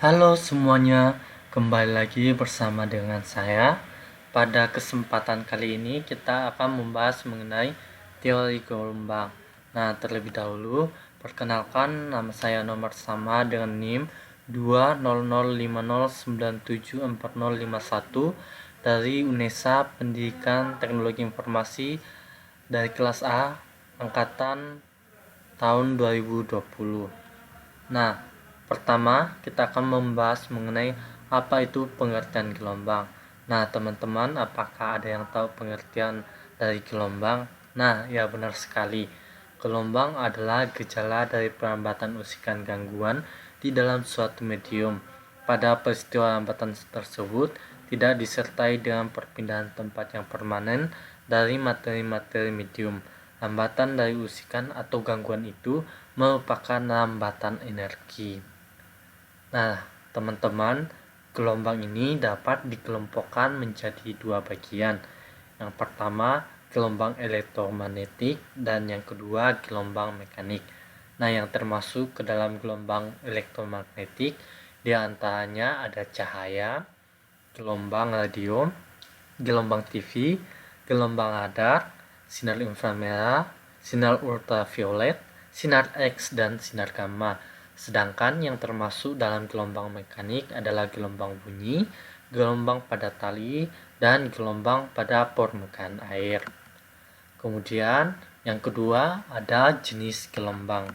Halo semuanya, kembali lagi bersama dengan saya. Pada kesempatan kali ini kita akan membahas mengenai teori gelombang. Nah, terlebih dahulu, perkenalkan nama saya nomor sama dengan NIM 20050974051 dari UNESA Pendidikan Teknologi Informasi dari kelas A angkatan tahun 2020. Nah, pertama kita akan membahas mengenai apa itu pengertian gelombang. Nah, teman-teman, apakah ada yang tahu pengertian dari gelombang? Nah, ya benar sekali. Gelombang adalah gejala dari perlambatan usikan gangguan di dalam suatu medium. Pada peristiwa lambatan tersebut tidak disertai dengan perpindahan tempat yang permanen dari materi-materi medium. Lambatan dari usikan atau gangguan itu merupakan lambatan energi. Nah, teman-teman, gelombang ini dapat dikelompokkan menjadi dua bagian. Yang pertama, gelombang elektromagnetik dan yang kedua, gelombang mekanik. Nah, yang termasuk ke dalam gelombang elektromagnetik di antaranya ada cahaya, gelombang radio, gelombang TV, gelombang radar, sinar inframerah, sinar ultraviolet, sinar X dan sinar gamma. Sedangkan yang termasuk dalam gelombang mekanik adalah gelombang bunyi, gelombang pada tali, dan gelombang pada permukaan air. Kemudian yang kedua ada jenis gelombang.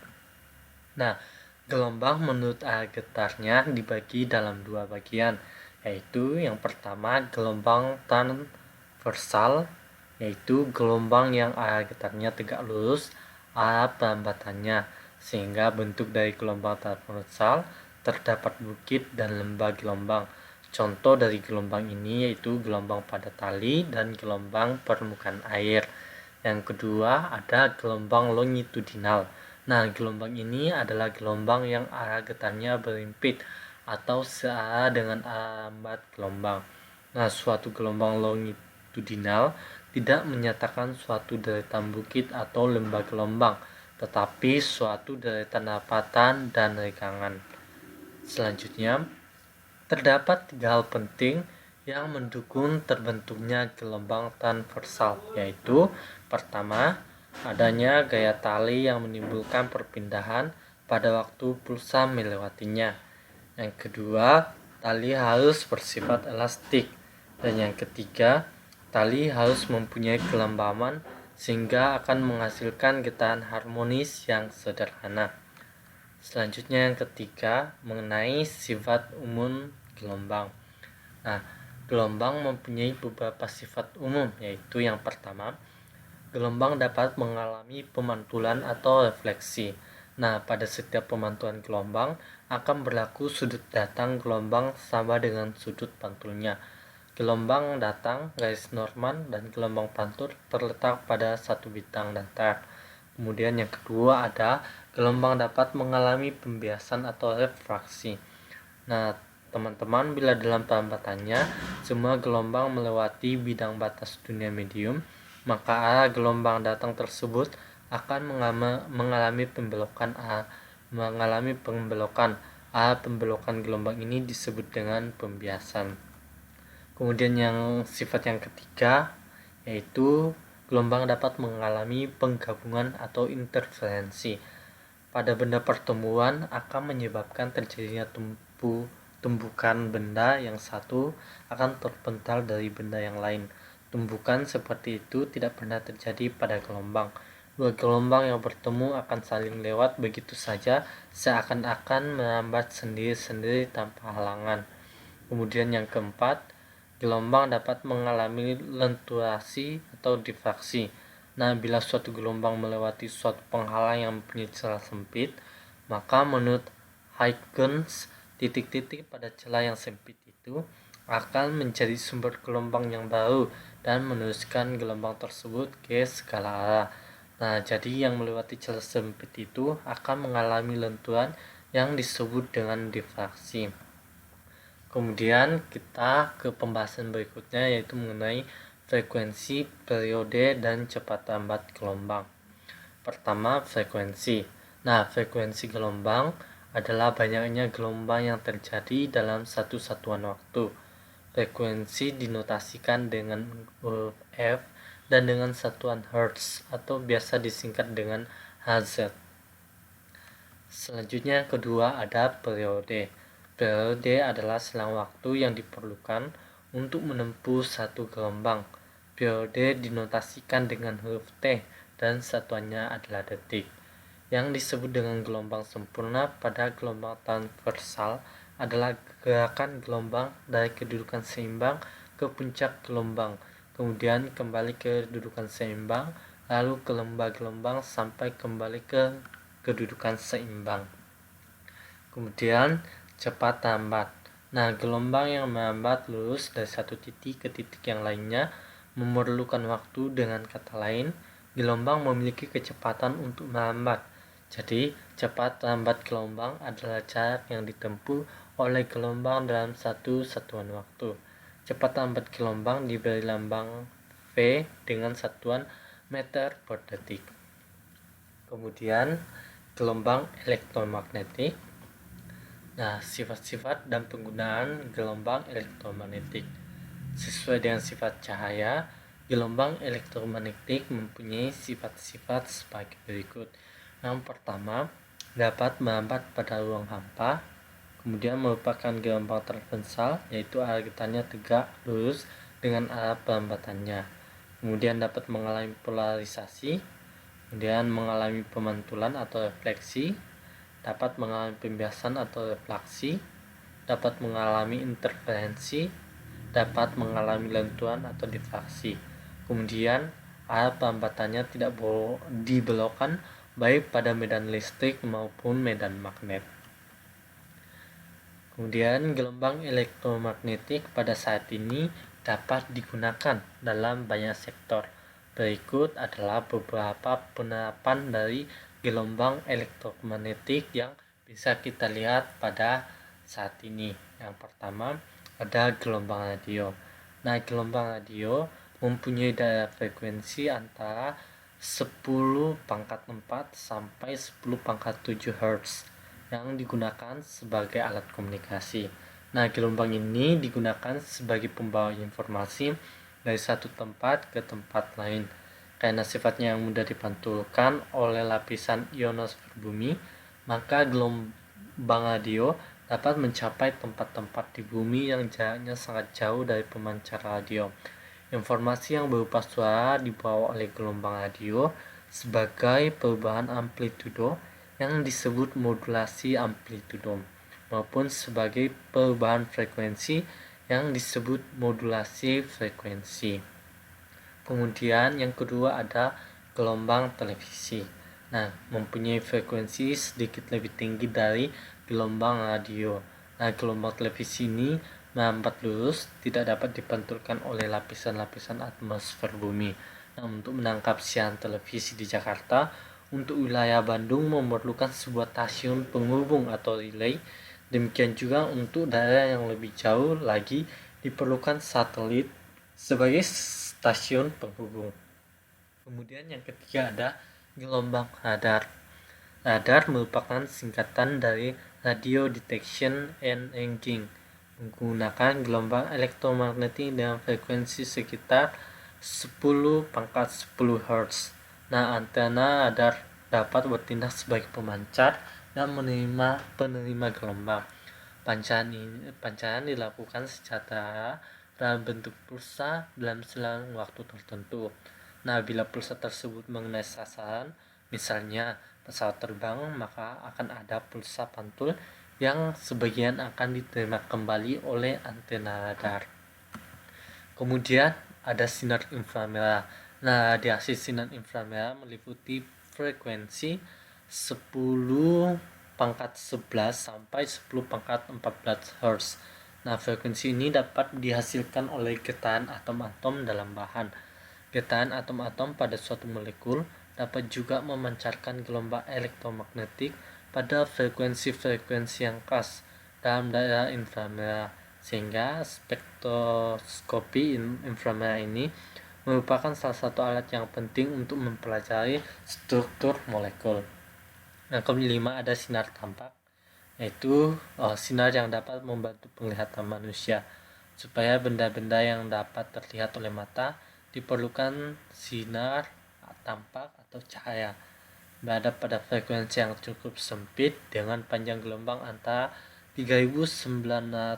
Nah, gelombang menurut arah getarnya dibagi dalam dua bagian, yaitu yang pertama gelombang transversal, yaitu gelombang yang arah getarnya tegak lurus arah pelambatannya, sehingga bentuk dari gelombang transversal terdapat bukit dan lembah gelombang. Contoh dari gelombang ini yaitu gelombang pada tali dan gelombang permukaan air. Yang kedua ada gelombang longitudinal. Nah, gelombang ini adalah gelombang yang arah getarnya berimpit atau searah dengan arah lambat gelombang. Nah, suatu gelombang longitudinal tidak menyatakan suatu deretan bukit atau lembah gelombang, tetapi suatu deretan lambatan dan regangan. Selanjutnya, terdapat tiga hal penting yang mendukung terbentuknya gelombang transversal, yaitu pertama, adanya gaya tali yang menimbulkan perpindahan pada waktu pulsa melewatinya. Yang kedua, tali harus bersifat elastik. Dan yang ketiga, tali harus mempunyai kelembaman sehingga akan menghasilkan getaran harmonis yang sederhana. Selanjutnya yang ketiga, mengenai sifat umum gelombang. Nah, gelombang mempunyai beberapa sifat umum, yaitu yang pertama, gelombang dapat mengalami pemantulan atau refleksi. Nah, pada setiap pemantulan gelombang akan berlaku sudut datang gelombang sama dengan sudut pantulnya. Gelombang datang, garis Norman, dan gelombang pantul terletak pada satu bintang datar. Kemudian yang kedua ada gelombang dapat mengalami pembiasan atau refraksi. Nah, teman-teman, bila dalam pelambatannya semua gelombang melewati bidang batas dunia medium, maka arah gelombang datang tersebut akan mengalami pembelokan arah. Arah pembelokan gelombang ini disebut dengan pembiasan. Kemudian yang sifat yang ketiga yaitu gelombang dapat mengalami penggabungan atau interferensi. Pada benda pertemuan akan menyebabkan terjadinya tumbukan benda yang satu akan terpental dari benda yang lain. Tumbukan seperti itu tidak pernah terjadi pada gelombang. Dua gelombang yang bertemu akan saling lewat begitu saja, seakan-akan merambat sendiri-sendiri tanpa halangan. Kemudian yang keempat, gelombang dapat mengalami lenturasi atau difraksi. Nah, bila suatu gelombang melewati suatu penghalang yang mempunyai celah sempit, maka menurut Huygens, titik-titik pada celah yang sempit itu akan menjadi sumber gelombang yang baru dan meneruskan gelombang tersebut ke segala arah. Nah, jadi yang melewati celah sempit itu akan mengalami lenturan yang disebut dengan difraksi. Kemudian kita ke pembahasan berikutnya yaitu mengenai frekuensi, periode, dan cepat lambat gelombang. Pertama, frekuensi. Nah, frekuensi gelombang adalah banyaknya gelombang yang terjadi dalam satu satuan waktu. Frekuensi dinotasikan dengan huruf F dan dengan satuan Hertz atau biasa disingkat dengan Hz. Selanjutnya yang kedua ada periode. Periode adalah selang waktu yang diperlukan untuk menempuh satu gelombang. Periode dinotasikan dengan huruf T dan satuannya adalah detik. Yang disebut dengan gelombang sempurna pada gelombang transversal adalah gerakan gelombang dari kedudukan seimbang ke puncak gelombang, kemudian kembali ke kedudukan seimbang, lalu ke lembah-gelombang sampai kembali ke kedudukan seimbang. Kemudian cepat lambat. Nah, gelombang yang melambat lurus dari satu titik ke titik yang lainnya memerlukan waktu. Dengan kata lain, gelombang memiliki kecepatan untuk melambat. Jadi, cepat lambat gelombang adalah jarak yang ditempuh oleh gelombang dalam satu satuan waktu. Cepat lambat gelombang diberi lambang V dengan satuan meter per detik. Kemudian, gelombang elektromagnetik. Nah, sifat-sifat dan penggunaan gelombang elektromagnetik. Sesuai dengan sifat cahaya, gelombang elektromagnetik mempunyai sifat-sifat sebagai berikut. Yang pertama, dapat melambat pada ruang hampa. Kemudian merupakan gelombang transversal, yaitu arah getahnya tegak lurus dengan arah pelambatannya. Kemudian dapat mengalami polarisasi, kemudian mengalami pemantulan atau refleksi, dapat mengalami pembiasan atau refleksi, dapat mengalami interferensi, dapat mengalami lentuan atau difraksi. Kemudian arah pelambatannya tidak dibelokkan baik pada medan listrik maupun medan magnet. Kemudian gelombang elektromagnetik pada saat ini dapat digunakan dalam banyak sektor. Berikut adalah beberapa penerapan dari gelombang elektromagnetik yang bisa kita lihat pada saat ini. Yang pertama ada gelombang radio. Nah, gelombang radio mempunyai daya frekuensi antara 10⁻⁴ sampai 10⁻⁷ Hz yang digunakan sebagai alat komunikasi. Nah, gelombang ini digunakan sebagai pembawa informasi dari satu tempat ke tempat lain. Karena sifatnya yang mudah dipantulkan oleh lapisan ionosfer bumi, maka gelombang radio dapat mencapai tempat-tempat di bumi yang jaraknya sangat jauh dari pemancar radio. Informasi yang berupa suara dibawa oleh gelombang radio sebagai perubahan amplitudo yang disebut modulasi amplitudo, maupun sebagai perubahan frekuensi yang disebut modulasi frekuensi. Kemudian yang kedua ada gelombang televisi. Nah, mempunyai frekuensi sedikit lebih tinggi dari gelombang radio. Nah, gelombang televisi ini melambat lurus, tidak dapat dipantulkan oleh lapisan-lapisan atmosfer bumi. Nah, untuk menangkap siaran televisi di Jakarta, untuk wilayah Bandung memerlukan sebuah stasiun penghubung atau relay. Demikian juga untuk daerah yang lebih jauh lagi diperlukan satelit sebagai stasiun penghubung. Kemudian yang ketiga ada gelombang radar. Radar merupakan singkatan dari Radio Detection and Imaging, menggunakan gelombang elektromagnetik dengan frekuensi sekitar 10⁻⁴ Hz. Nah, antena radar dapat bertindak sebagai pemancar dan penerima gelombang. Pancaran dilakukan secara dalam bentuk pulsa dalam selang waktu tertentu. Nah, bila pulsa tersebut mengenai sasaran, misalnya pesawat terbang, maka akan ada pulsa pantul yang sebagian akan diterima kembali oleh antena radar. Kemudian ada sinar inframerah. Nah, radiasi sinar inframerah meliputi frekuensi 10⁻11 sampai 10⁻14 Hz. Nah, frekuensi ini dapat dihasilkan oleh getaran atom-atom dalam bahan. Getaran atom-atom pada suatu molekul dapat juga memancarkan gelombang elektromagnetik pada frekuensi-frekuensi yang khas dalam daerah inframerah, sehingga spektroskopi inframerah ini merupakan salah satu alat yang penting untuk mempelajari struktur molekul. Yang kelima ada sinar tampak. yaitu sinar yang dapat membantu penglihatan manusia. Supaya benda-benda yang dapat terlihat oleh mata diperlukan sinar tampak atau cahaya berada pada frekuensi yang cukup sempit dengan panjang gelombang antara 3900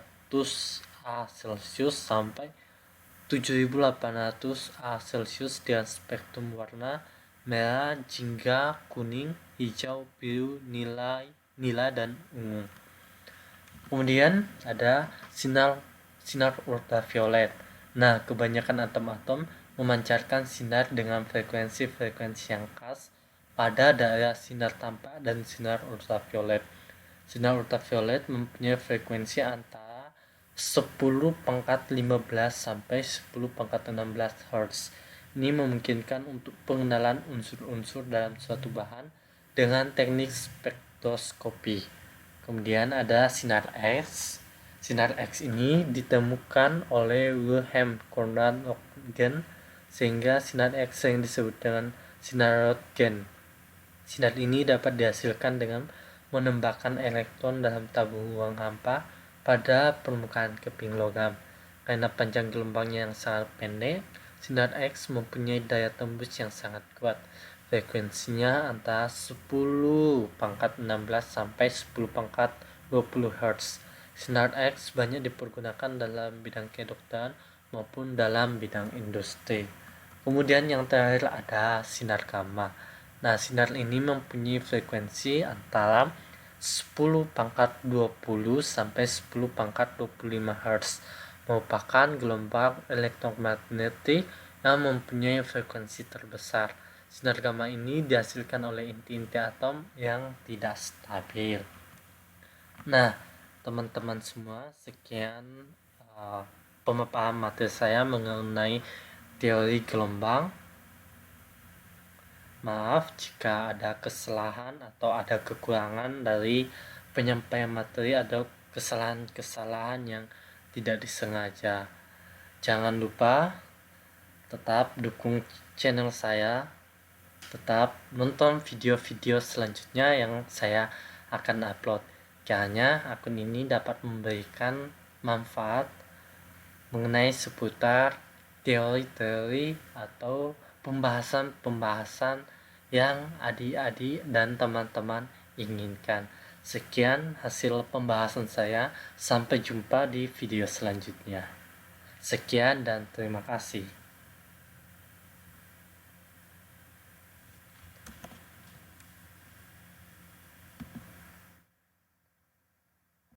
A Celsius sampai 7800 A Celsius dengan spektrum warna merah, jingga, kuning, hijau, biru, nila dan ungu. Kemudian ada sinar ultraviolet. Nah, kebanyakan atom-atom memancarkan sinar dengan frekuensi-frekuensi yang khas pada daerah sinar tampak dan sinar ultraviolet. Sinar ultraviolet mempunyai frekuensi antara 10 pangkat 15 sampai 10 pangkat 16 Hz. Ini memungkinkan untuk pengenalan unsur-unsur dalam suatu bahan dengan teknik spektroskopi. Kemudian ada sinar X. Sinar X ini ditemukan oleh Wilhelm Conrad Röntgen, sehingga sinar X yang disebut dengan sinar Röntgen. Sinar ini dapat dihasilkan dengan menembakkan elektron dalam tabung ruang hampa pada permukaan keping logam. Karena panjang gelombangnya yang sangat pendek, sinar X mempunyai daya tembus yang sangat kuat. Frekuensinya antara 10 pangkat 16 sampai 10 pangkat 20 Hz. Sinar X banyak dipergunakan dalam bidang kedokteran maupun dalam bidang industri. Kemudian yang terakhir ada sinar gamma. Nah, sinar ini mempunyai frekuensi antara 10 pangkat 20 sampai 10 pangkat 25 Hz, merupakan gelombang elektromagnetik yang mempunyai frekuensi terbesar. Sinar gamma ini dihasilkan oleh inti-inti atom yang tidak stabil. Nah, teman-teman semua, sekian pemaparan materi saya mengenai teori gelombang. Maaf jika ada kesalahan atau ada kekurangan dari penyampaian materi atau kesalahan-kesalahan yang tidak disengaja. Jangan lupa tetap dukung channel saya, tetap nonton video-video selanjutnya yang saya akan upload. Kiranya akun ini dapat memberikan manfaat mengenai seputar teori-teori atau pembahasan-pembahasan yang adik-adik dan teman-teman inginkan. Sekian hasil pembahasan saya. Sampai jumpa di video selanjutnya. Sekian dan terima kasih.